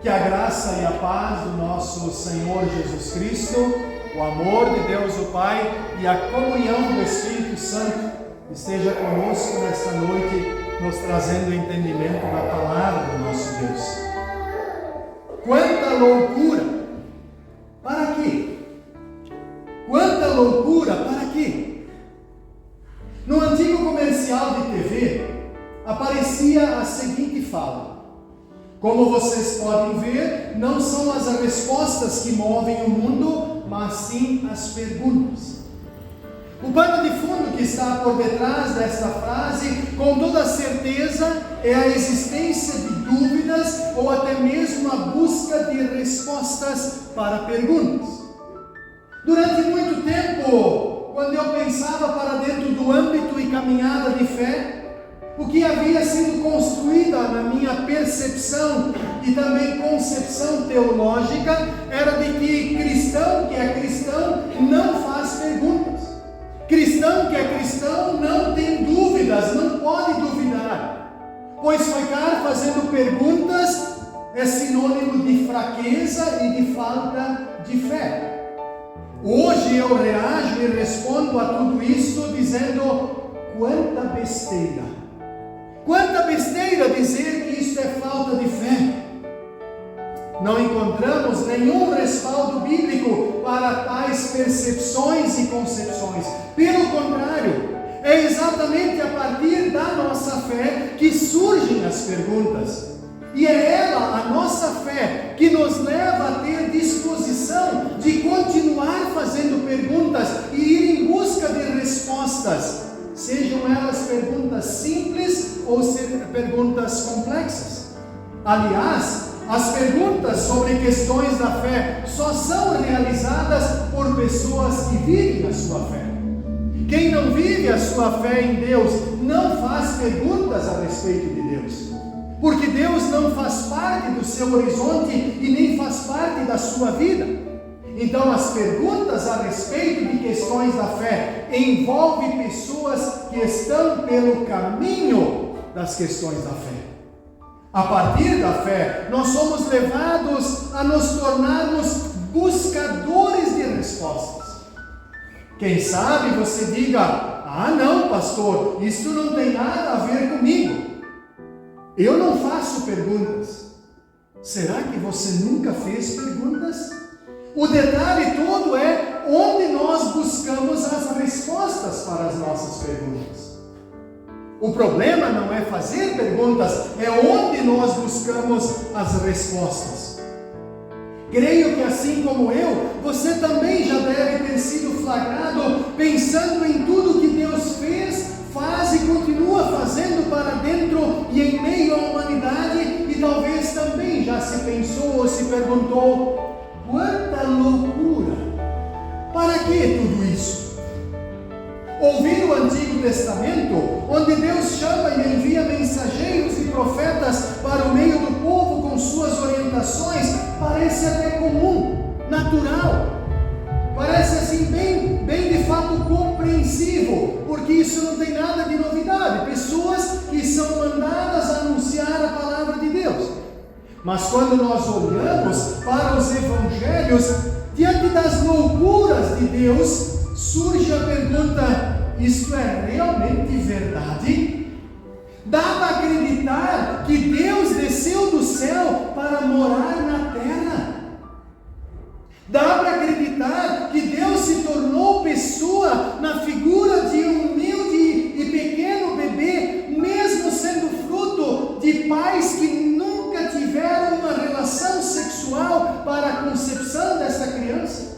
Que a graça e a paz do nosso Senhor Jesus Cristo, o amor de Deus o Pai e a comunhão do Espírito Santo esteja conosco nesta noite, nos trazendo o entendimento da palavra do nosso Deus. Quanta loucura! Para quê? Quanta loucura! Para quê? No antigo comercial de TV aparecia a seguinte fala: como vocês podem ver, não são as respostas que movem o mundo, mas sim as perguntas. O pano de fundo que está por detrás desta frase, com toda certeza, é a existência de dúvidas ou até mesmo a busca de respostas para perguntas. Durante muito tempo, quando eu pensava para dentro do âmbito e caminhada de fé, o que havia sido construída na minha percepção e também concepção teológica era de que cristão que é cristão não faz perguntas. Cristão que é cristão não tem dúvidas, não pode duvidar. Pois ficar fazendo perguntas é sinônimo de fraqueza e de falta de fé. Hoje eu reajo e respondo a tudo isso dizendo: quanta besteira! Quanta besteira dizer que isso é falta de fé. Não encontramos nenhum respaldo bíblico para tais percepções e concepções. Pelo contrário, é exatamente a partir da nossa fé que surgem as perguntas. E é ela, a nossa fé, que nos leva a ter disposição de continuar fazendo perguntas e ir em busca de respostas. Sejam elas perguntas simples ou perguntas complexas. Aliás, as perguntas sobre questões da fé só são realizadas por pessoas que vivem a sua fé. Quem não vive a sua fé em Deus não faz perguntas a respeito de Deus, porque Deus não faz parte do seu horizonte e nem faz parte da sua vida. Então, as perguntas a respeito de questões da fé envolvem pessoas que estão pelo caminho das questões da fé. A partir da fé, nós somos levados a nos tornarmos buscadores de respostas. Quem sabe você diga: ah não, pastor, isso não tem nada a ver comigo. Eu não faço perguntas. Será que você nunca fez perguntas? O detalhe todo é onde nós buscamos as respostas para as nossas perguntas. O problema não é fazer perguntas, é onde nós buscamos as respostas. Creio que assim como eu, você também já deve ter sido flagrado pensando em tudo que Deus fez, faz e continua fazendo para dentro e em meio à humanidade, e talvez também já se pensou ou se perguntou: quanta loucura! Para que tudo isso? Ouvir o Antigo Testamento, onde Deus chama e envia mensageiros e profetas para o meio do povo com suas orientações, parece até comum, natural. Parece assim bem de fato compreensivo, porque isso não tem nada de novidade. Pessoas que são mandadas a anunciar a palavra de Deus. Mas quando nós olhamos para os evangelhos, diante das loucuras de Deus, surge a pergunta: isto é realmente verdade? Dá para acreditar que Deus desceu do céu para morar na terra? Dá para acreditar que Deus se tornou pessoa na figura de um humilde e pequeno bebê, mesmo sendo fruto de pais que nunca tiveram uma relação sexual para a concepção dessa criança?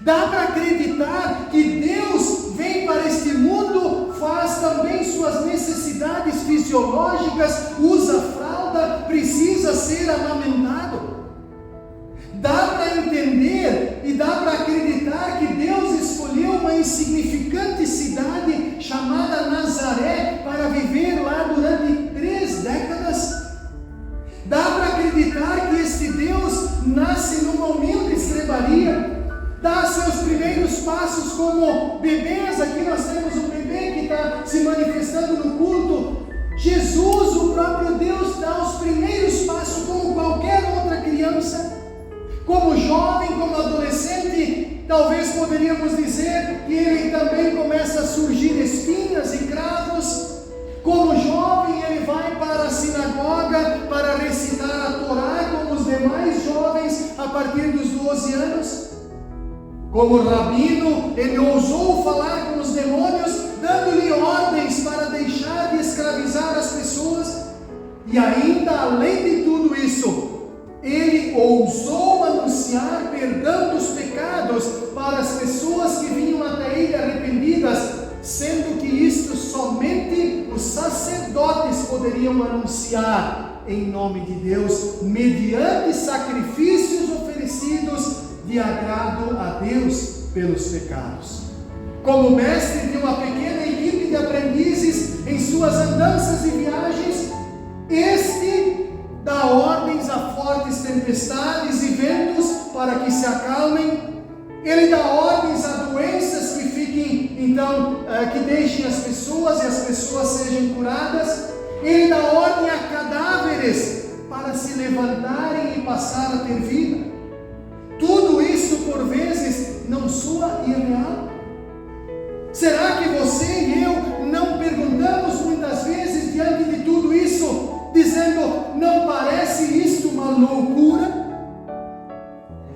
Dá Dá para acreditar que Deus vem para este mundo, faz também suas necessidades fisiológicas, usa fralda, precisa ser amamentado. Dá para entender e dá para acreditar que Deus escolheu uma insignificante cidade chamada Nazaré para viver lá durante 3 décadas. Dá para acreditar que este Deus nasce numa humilde estrebaria, dá seus primeiros passos como bebês. Aqui nós temos um bebê que está se manifestando no culto. Jesus, o próprio Deus, dá os primeiros passos como qualquer outra criança. Como jovem, como adolescente, talvez poderíamos dizer que ele também começa a surgir espinhas e cravos. Como jovem, ele vai para a sinagoga para recitar a Torá, como os demais jovens, a partir dos 12 anos. Como rabino, ele ousou falar com os demônios, dando-lhe ordens para deixar de escravizar as pessoas. E ainda, além de tudo isso, ele ousou anunciar perdão dos pecados para as pessoas que vinham até ele arrependidas, sendo que isto somente os sacerdotes poderiam anunciar em nome de Deus, mediante sacrifícios oferecidos de agrado a Deus pelos pecados. Como mestre de uma pequena equipe de aprendizes em suas andanças e viagens, este dá ordens a fortes tempestades e ventos para que se acalmem. Ele dá ordens a doenças que fiquem, então, que deixem as pessoas e as pessoas sejam curadas. Ele dá ordem a cadáveres para se levantarem e passar a ter vida. Tudo isso, por vezes, não soa irreal? Será que você e eu não perguntamos muitas vezes diante de tudo isso, dizendo, não parece isto uma loucura?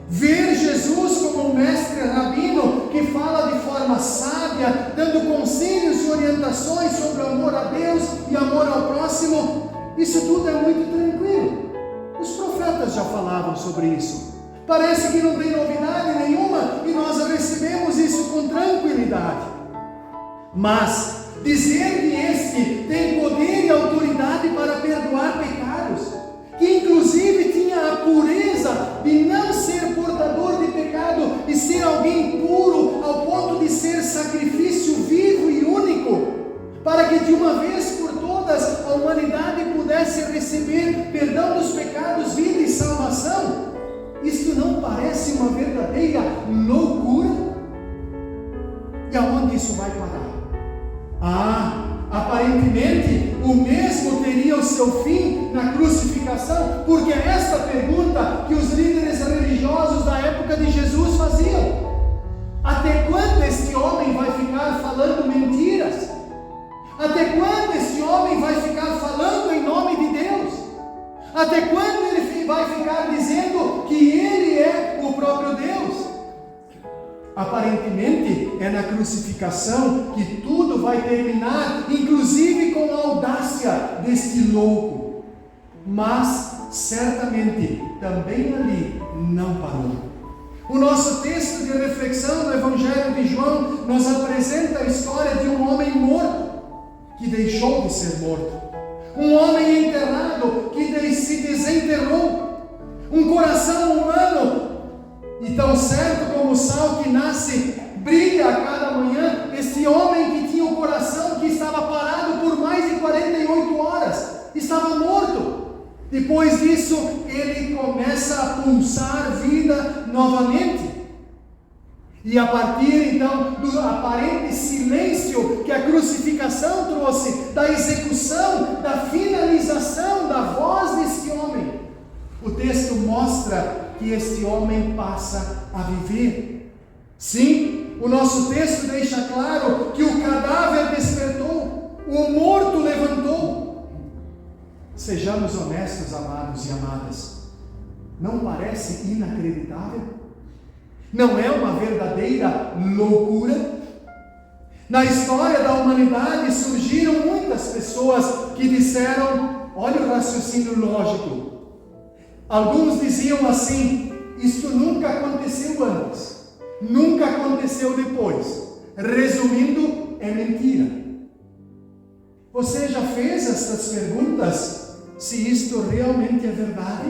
Ver Jesus como um mestre rabino que fala de forma sábia, dando conselhos e orientações sobre o amor a Deus e amor ao próximo, isso tudo é muito tranquilo. Os profetas já falavam sobre isso. Parece que não tem novidade nenhuma e nós recebemos isso com tranquilidade. Mas dizer que este tem poder e autoridade para perdoar pecados, que inclusive tinha a pureza de não ser portador de pecado e ser alguém puro ao ponto de ser sacrifício vivo e único, para que de uma vez por todas a humanidade pudesse receber perdão dos pecados, vida e salvação, isto não parece uma verdadeira loucura? E aonde isso vai parar? Aparentemente o mesmo teria o seu fim na crucificação, porque é esta pergunta que os líderes religiosos da época de Jesus faziam: até quando este homem vai ficar falando mentiras? Até quando este homem vai ficar falando em nome de Deus? Até quando ele vai ficar dizendo que ele é o próprio Deus? Aparentemente é na crucificação que tudo vai terminar, inclusive com a audácia deste louco. Mas certamente também ali não parou. O nosso texto de reflexão do Evangelho de João nos apresenta a história de um homem morto que deixou de ser morto, um homem enterrado que se desenterrou, um coração humano. E tão certo como o sal que nasce, brilha a cada manhã, esse homem que tinha um coração que estava parado por mais de 48 horas, estava morto. Depois disso, ele começa a pulsar vida novamente. E a partir então do aparente silêncio que a crucificação trouxe, da execução, da finalização da voz desse homem, o texto mostra que este homem passa a viver. Sim, o nosso texto deixa claro que o cadáver despertou, o morto levantou. Sejamos honestos, amados e amadas, não parece inacreditável? Não é uma verdadeira loucura? Na história da humanidade surgiram muitas pessoas que disseram, olha o raciocínio lógico. Alguns diziam assim, isto nunca aconteceu antes. nunca aconteceu depois. Resumindo, é mentira. Você já fez estas perguntas? Se isto realmente é verdade?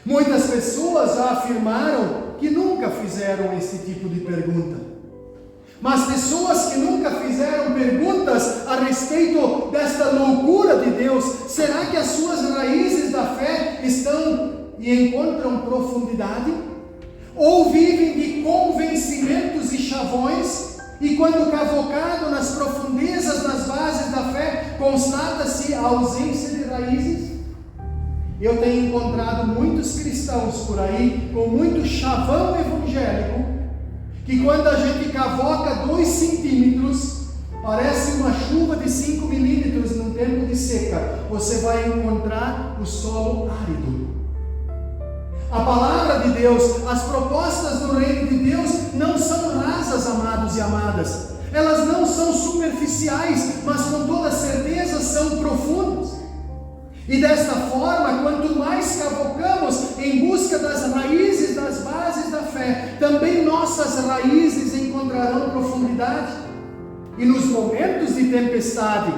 Muitas pessoas já afirmaram que nunca fizeram esse tipo de pergunta. Mas pessoas que nunca fizeram perguntas a respeito desta loucura de Deus, será que as suas raízes da fé estão e encontram profundidade? Ou vivem de convencimentos e chavões, e quando cavocado nas profundezas das bases da fé, constata-se a ausência de raízes? Eu tenho encontrado muitos cristãos por aí, com muito chavão evangélico, que quando a gente cavoca 2 centímetros, parece uma chuva de 5 milímetros num tempo de seca, você vai encontrar o solo árido. A palavra de Deus, as propostas do reino de Deus não são rasas, amados e amadas. Elas não são superficiais, mas com toda certeza são profundas. E desta forma, quanto mais cavocamos em busca das raízes, das bases da fé, também nossas raízes encontrarão profundidade. E nos momentos de tempestade,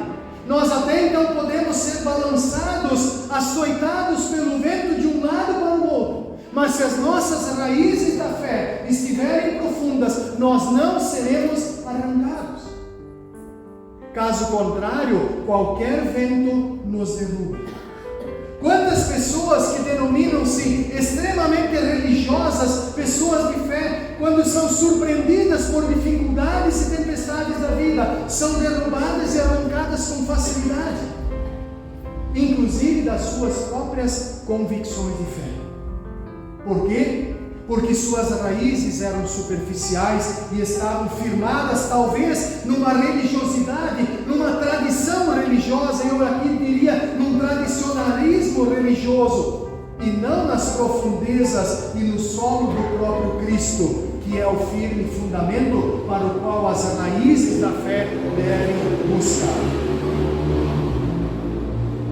nós até então podemos ser balançados, açoitados pelo vento de um lado para o outro. Mas se as nossas raízes da fé estiverem profundas, nós não seremos arrancados. Caso contrário, qualquer vento nos derruba. Quantas pessoas que denominam-se extremamente religiosas, pessoas de fé, quando são surpreendidas por dificuldades e tempestades da vida, são derrubadas e arrancadas com facilidade, inclusive das suas próprias convicções de fé. Por quê? Porque suas raízes eram superficiais e estavam firmadas talvez numa religiosidade, numa tradição religiosa, eu aqui diria num tradicionalismo religioso, e não nas profundezas e no solo do próprio Cristo, que é o firme fundamento para o qual as raízes da fé devem buscar.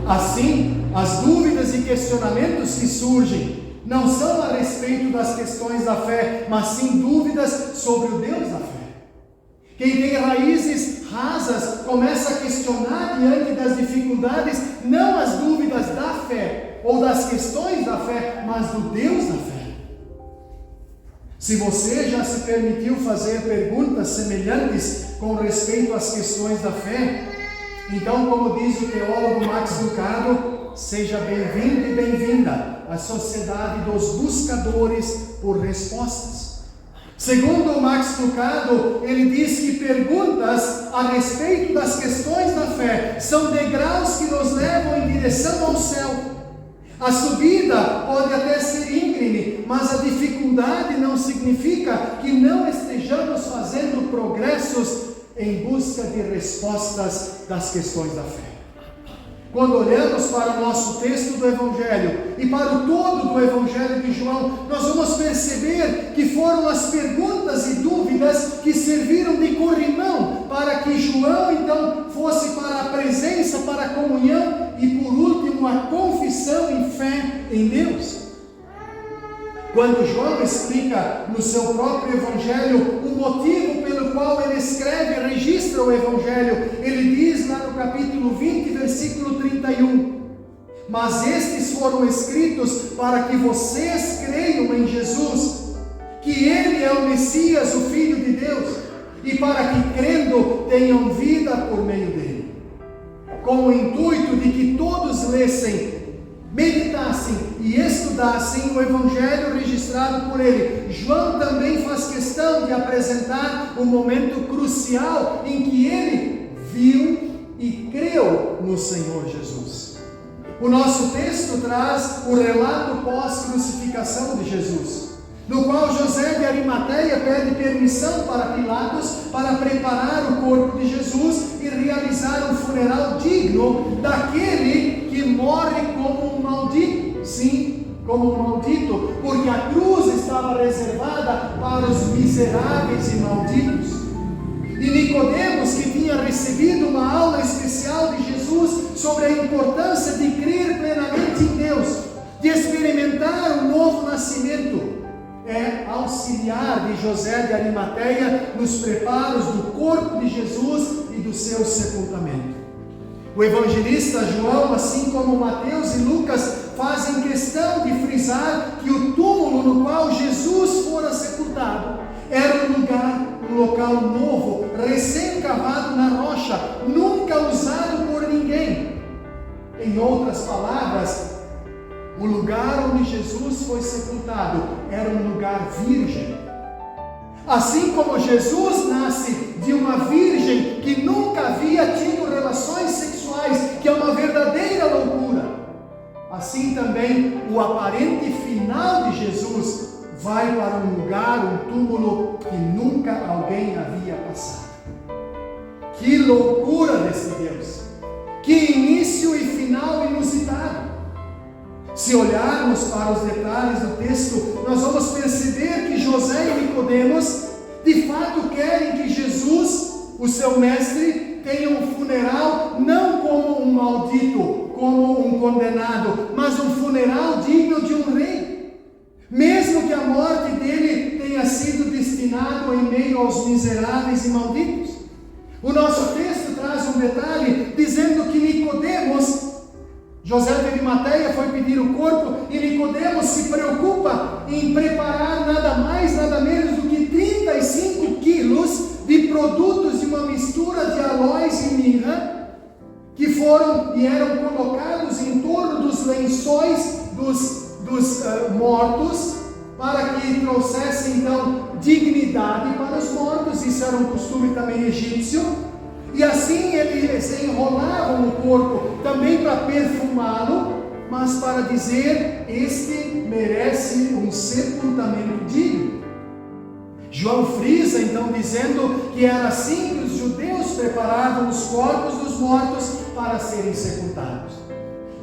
Assim, as dúvidas e questionamentos que surgem não são a respeito das questões da fé, mas sim dúvidas sobre o Deus da fé. Quem tem raízes rasas começa a questionar diante das dificuldades, não as dúvidas da fé ou das questões da fé, mas do Deus da fé. Se você já se permitiu fazer perguntas semelhantes com respeito às questões da fé, então, como diz o teólogo Max Lucado, seja bem-vindo e bem-vinda à sociedade dos buscadores por respostas. Segundo Max Lucado, ele diz que perguntas a respeito das questões da fé são degraus que nos levam em direção ao céu. A subida pode até ser íngreme, mas a dificuldade não significa que não estejamos fazendo progressos em busca de respostas das questões da fé. Quando olhamos para o nosso texto do Evangelho e para o todo do Evangelho de João, nós vamos perceber que foram as perguntas e dúvidas que serviram de corrimão para que João então fosse para a presença, para a comunhão e por último a confissão e fé em Deus. Quando João explica no seu próprio Evangelho o motivo pelo qual ele escreve e registra o Evangelho, ele diz lá no capítulo 20, versículo 31, mas estes foram escritos para que vocês creiam em Jesus, que Ele é o Messias, o Filho de Deus, e para que crendo tenham vida por meio dele, com o intuito de que todos lessem, meditassem e estudassem o Evangelho registrado por ele. João também faz questão de apresentar o momento crucial em que ele viu e creu no Senhor Jesus. O nosso texto traz o relato pós-crucificação de Jesus, no qual José de Arimateia pede permissão para Pilatos para preparar o corpo de Jesus e realizar um funeral digno daquele que morre como um maldito. Sim, como um maldito, porque a cruz estava reservada para os miseráveis e malditos. E Nicodemos, que tinha recebido uma aula especial de Jesus sobre a importância de crer plenamente em Deus, de experimentar o novo nascimento, é auxiliar de José de Arimateia nos preparos do corpo de Jesus e do seu sepultamento. O evangelista João, assim como Mateus e Lucas, fazem questão de frisar que o túmulo no qual Jesus fora sepultado era um local novo, recém-cavado na rocha, nunca usado por ninguém. Em outras palavras, o lugar onde Jesus foi sepultado era um lugar virgem. Assim como Jesus nasce de uma virgem que nunca havia tido relações sexuais, que é uma verdadeira loucura, assim também o aparente final de Jesus vai para um lugar, um túmulo que nunca alguém havia passado. Que loucura desse Deus! Que início e final inusitado! Se olharmos para os detalhes do texto, nós vamos perceber que José e Nicodemos, de fato, querem que Jesus, o seu mestre, tenha um funeral não como um maldito, como um condenado, mas um funeral digno de um rei. Mesmo que a morte dele tenha sido destinado em meio aos miseráveis e malditos. O nosso texto traz um detalhe dizendo que Nicodemos, José de Arimateia, foi pedir o corpo, e Nicodemos se preocupa em preparar nada mais, nada menos do que 35 quilos de produtos de uma mistura de aloés e mirra, que foram e eram colocados em torno dos lençóis dos mortos, para que trouxessem então dignidade para os mortos. Isso era um costume também egípcio. E assim eles enrolavam o corpo também para perfumá-lo, mas para dizer: este merece um sepultamento digno. João frisa então dizendo que era assim que os judeus preparavam os corpos dos mortos para serem sepultados.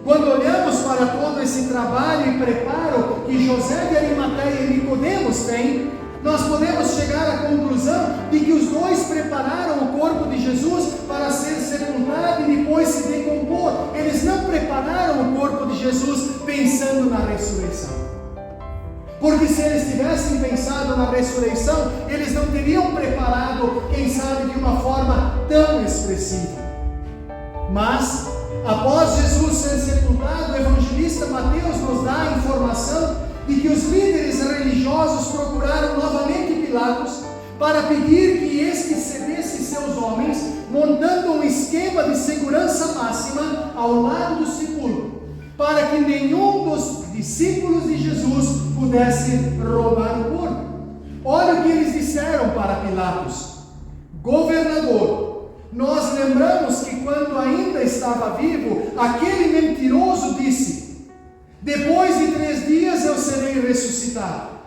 Quando olhamos para todo esse trabalho e preparo que José de Arimateia e Nicodemos têm, nós podemos chegar à conclusão de que os dois prepararam o corpo de Jesus para ser sepultado e depois se decompor. Eles não prepararam o corpo de Jesus pensando na ressurreição. Porque se eles tivessem pensado na ressurreição, eles não teriam preparado, quem sabe, de uma forma tão expressiva. Mas, após Jesus ser sepultado, o evangelista Mateus nos dá a informação de que os líderes religiosos procuraram novamente Pilatos para pedir que este cedesse seus homens, montando um esquema de segurança máxima ao lado do sepulcro, para que nenhum dos discípulos de Jesus pudesse roubar o corpo. Olha o que eles disseram para Pilatos: governador, nós lembramos que quando ainda estava vivo, aquele mentiroso disse: depois de 3 dias eu serei ressuscitado.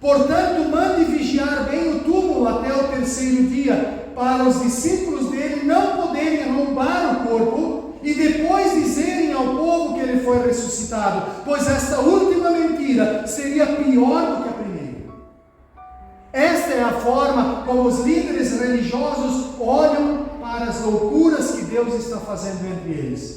Portanto, mande vigiar bem o túmulo até o 3º dia, para os discípulos dele não poderem roubar o corpo e depois dizerem ao povo que ele foi ressuscitado, pois esta última mentira seria pior do que a primeira. Esta é a forma como os líderes religiosos olham para as loucuras que Deus está fazendo entre eles.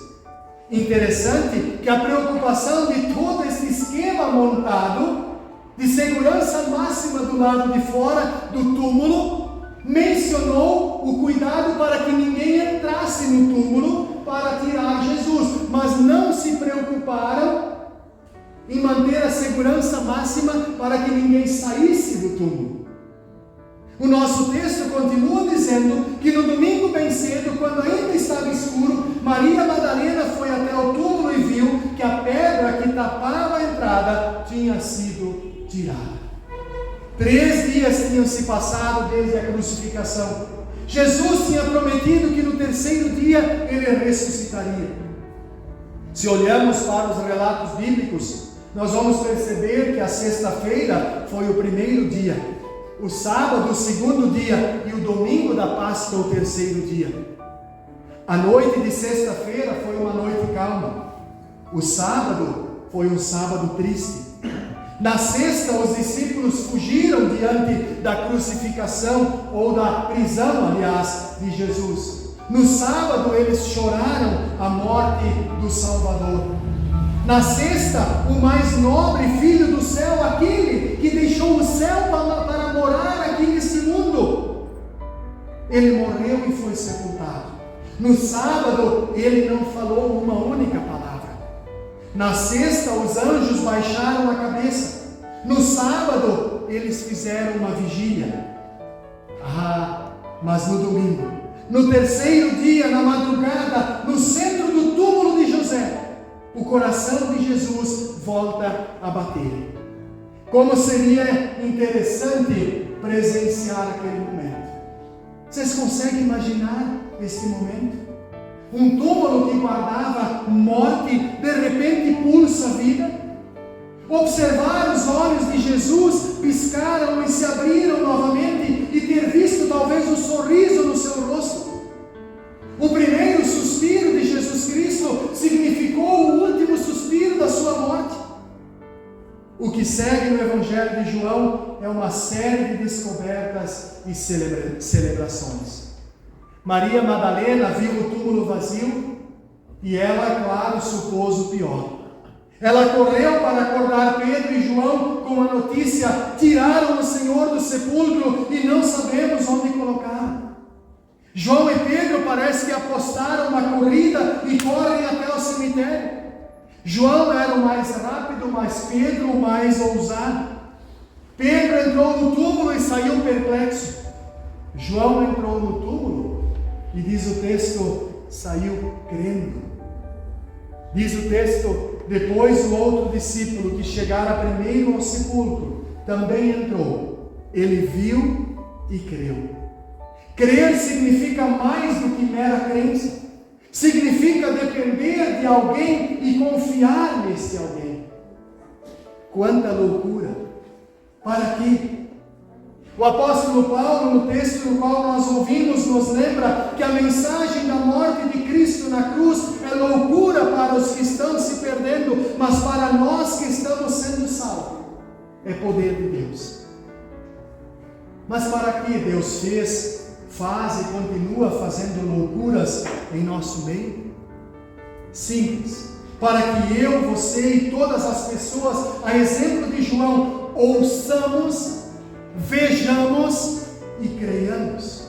Interessante que a preocupação de todo esse esquema montado de segurança máxima do lado de fora do túmulo mencionou o cuidado para que ninguém entrasse no túmulo para tirar Jesus, mas não se preocuparam em manter a segurança máxima para que ninguém saísse do túmulo. O nosso texto continua dizendo que no domingo bem cedo, quando ainda estava escuro, Maria Madalena foi até o túmulo e viu que a pedra que tapava a entrada tinha sido tirada. 3 dias tinham se passado desde a crucificação. Jesus tinha prometido que no 3º dia ele ressuscitaria. Se olharmos para os relatos bíblicos, nós vamos perceber que a sexta-feira foi o 1º dia, o sábado o 2º dia e o domingo da Páscoa o 3º dia. A noite de sexta-feira foi uma noite calma. O sábado foi um sábado triste. Na sexta, os discípulos fugiram diante da crucificação, ou da prisão, aliás, de Jesus. No sábado, eles choraram a morte do Salvador. Na sexta, o mais nobre filho do céu, aquele que deixou o céu para morar aqui nesse mundo. Ele morreu e foi sepultado. No sábado, ele não falou uma única palavra. Na sexta, os anjos baixaram a cabeça. No sábado, eles fizeram uma vigília. Mas no domingo, no terceiro dia, na madrugada, no centro do túmulo de José, o coração de Jesus volta a bater. Como seria interessante presenciar aquele momento. Vocês conseguem imaginar este momento? Um túmulo que guardava morte, de repente pulsa a vida. Observar os olhos de Jesus piscaram e se abriram novamente e ter visto talvez um sorriso no seu rosto. O primeiro suspiro de Jesus Cristo significou o último suspiro da sua morte. O que segue no Evangelho de João é uma série de descobertas e celebrações. Maria Madalena viu o túmulo vazio e ela, claro, supôs o pior. Ela correu para acordar Pedro e João com a notícia: tiraram o Senhor do sepulcro e não sabemos onde colocaram. João e Pedro parece que apostaram uma corrida e correm até o cemitério. João era o mais rápido, mas Pedro o mais ousado. Pedro entrou no túmulo e saiu perplexo. João entrou no túmulo e diz o texto, saiu crendo. Diz o texto, depois o outro discípulo que chegara primeiro ao sepulcro também entrou. Ele viu e creu. Crer significa mais do que mera crença. Significa depender de alguém e confiar nesse alguém. Quanta loucura! Para quê? O apóstolo Paulo, no texto no qual nós ouvimos, nos lembra que a mensagem da morte de Cristo na cruz é loucura para os que estão se perdendo, mas para nós que estamos sendo salvos, é poder de Deus. Mas para que Deus faz e continua fazendo loucuras em nosso meio? Simples, para que eu, você e todas as pessoas, a exemplo de João, ouçamos, vejamos e creiamos.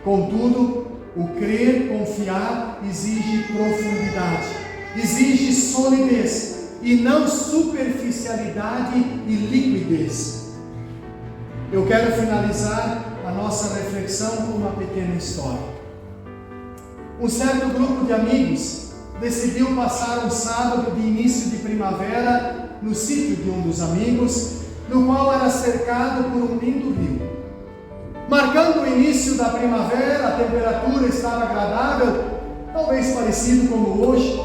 Contudo, o crer, confiar, exige profundidade, exige solidez e não superficialidade e liquidez. Eu quero finalizar a nossa reflexão com uma pequena história. Um certo grupo de amigos decidiu passar um sábado de início de primavera no sítio de um dos amigos, no qual era cercado por um lindo rio. Marcando o início da primavera, a temperatura estava agradável, talvez parecido como hoje,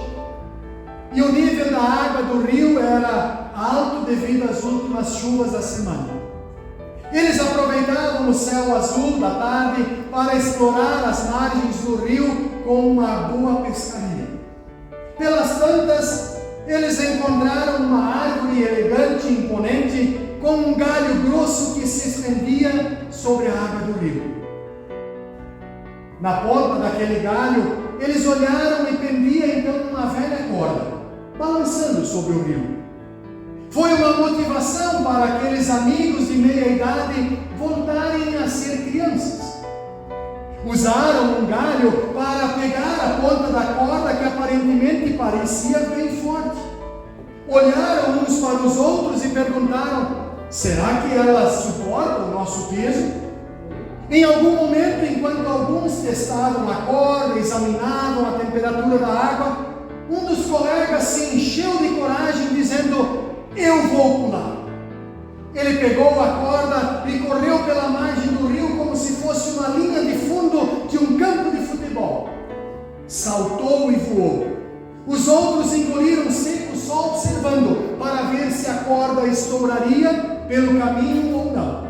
e o nível da água do rio era alto devido às últimas chuvas da semana. Eles aproveitavam o céu azul da tarde para explorar as margens do rio com uma boa pescaria. Pelas tantas, eles encontraram uma árvore elegante e imponente com um galho grosso que se estendia sobre a água do rio. Na ponta daquele galho, eles olharam e pendia então uma velha corda, balançando sobre o rio. Foi uma motivação para aqueles amigos de meia idade voltarem a ser crianças. Usaram um galho para pegar a ponta da corda que aparentemente parecia bem forte. Olharam uns para os outros e perguntaram: será que ela suporta o nosso peso? Em algum momento, enquanto alguns testavam a corda, examinavam a temperatura da água, um dos colegas se encheu de coragem dizendo: eu vou pular. Ele pegou a corda e correu pela margem do rio como se fosse uma linha de fundo de um campo de futebol. Saltou e voou. Os outros engoliram seco só observando para ver se a corda estouraria pelo caminho ou não.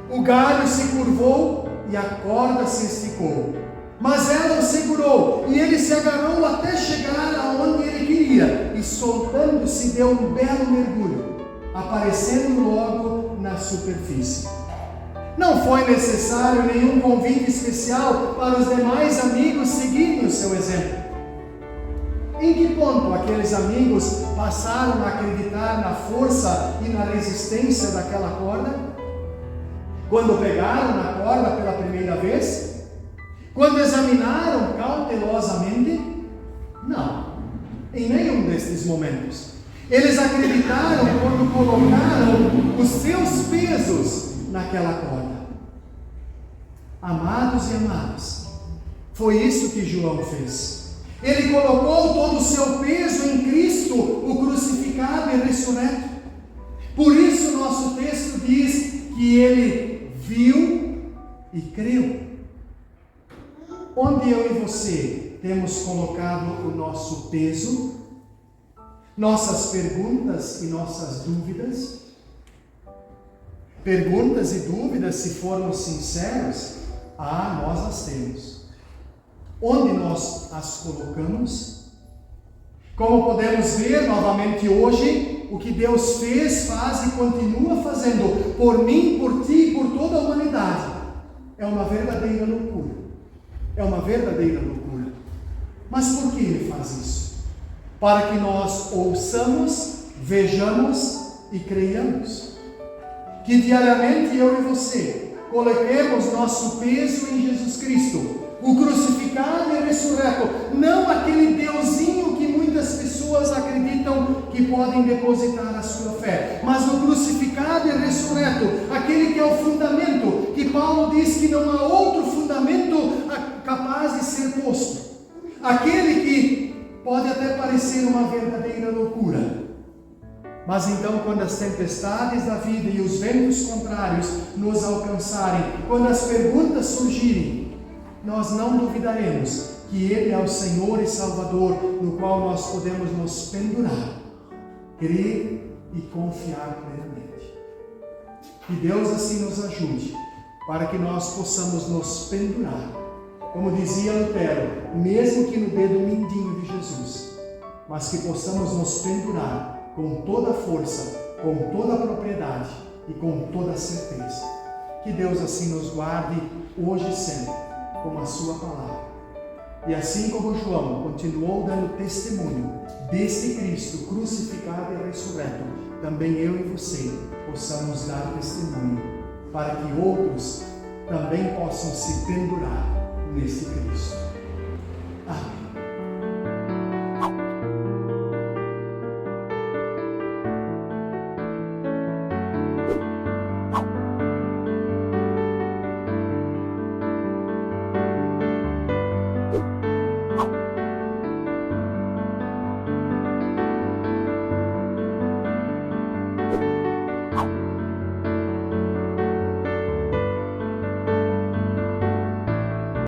O galho se curvou e a corda se esticou. Mas ela o segurou e ele se agarrou até chegar aonde ele queria e, soltando-se, deu um belo mergulho, aparecendo logo na superfície. Não foi necessário nenhum convite especial para os demais amigos seguirem o seu exemplo. Em que ponto aqueles amigos passaram a acreditar na força e na resistência daquela corda? Quando pegaram na corda pela primeira vez? Quando examinaram cautelosamente? Não, em nenhum destes momentos. Eles acreditaram quando colocaram os seus pesos naquela corda. Amados e amadas, foi isso que João fez. Ele colocou todo o seu peso em Cristo, o crucificado e ressurreto. Por isso nosso texto diz que ele viu e creu. Onde eu e você temos colocado o nosso peso, nossas perguntas e nossas dúvidas? Perguntas e dúvidas, se formos sinceros, nós as temos. Onde nós as colocamos? Como podemos ver novamente hoje, o que Deus fez, faz e continua fazendo por mim, por ti e por toda a humanidade é uma verdadeira loucura. É uma verdadeira loucura. Mas por que Ele faz isso? Para que nós ouçamos, vejamos e creiamos. Que diariamente eu e você coloquemos nosso peso em Jesus Cristo, o crucificado e ressurreto, não aquele Deusinho que muitas pessoas acreditam que podem depositar a sua fé, mas o crucificado e ressurreto, aquele que é o fundamento, que Paulo diz que não há outro fundamento capaz de ser posto, aquele que pode até parecer uma verdadeira loucura, mas então quando as tempestades da vida e os ventos contrários nos alcançarem, quando as perguntas surgirem, nós não duvidaremos que Ele é o Senhor e Salvador, no qual nós podemos nos pendurar, crer e confiar plenamente. Que Deus assim nos ajude, para que nós possamos nos pendurar, como dizia Lutero, mesmo que no dedo mindinho de Jesus, mas que possamos nos pendurar com toda a força, com toda a propriedade e com toda a certeza. Que Deus assim nos guarde hoje e sempre, com a sua palavra. E assim como João continuou dando testemunho deste Cristo crucificado e ressurreto, também eu e você possamos dar testemunho, para que outros também possam se pendurar neste Cristo. Amém.